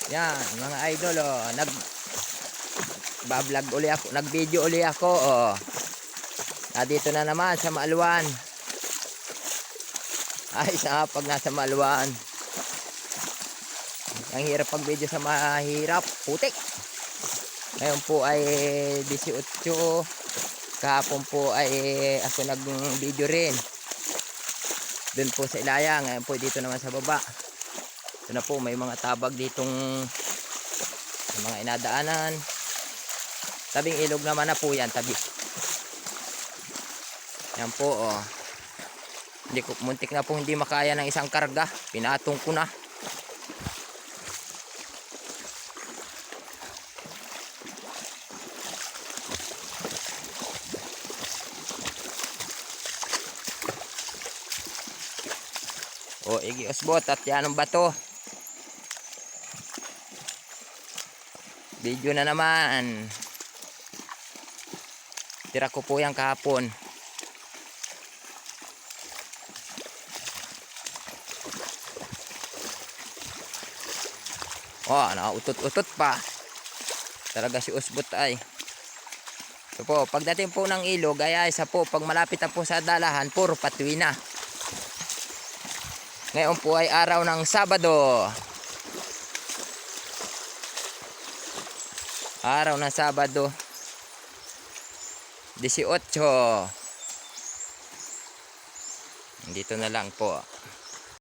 Yan, mga idol, oh, nag-vlog uli ako, nag-video uli ako, oh. Dito na naman sa Maaluan. Ay, pag nasa Maaluan. Ang hirap pag-video sa mahirap, putik. Ngayon po ay 18. Kahapon po ay ako nag-video rin. Doon po sa Ilaya. Ngayon po dito naman sa baba. Ito na po, may mga tabag ditong mga inadaanan. Tabing ilog naman na po yan, tabi. Yan po, oh. Hindi ko, muntik na po hindi makaya ng isang karga. Pinatong ko na. O, Iggy Osbot at yan ang bato. Video na naman. Tira ko po yan kahapon. Oh, nakautot-utot pa. Talaga si Osbot ay. So po, pagdating po ng ilog, ay isa po, pag malapit na po sa dalahan, puro patwi na. Ngayon po ay araw ng Sabado. Araw ng Sabado. 18. Dito na lang po.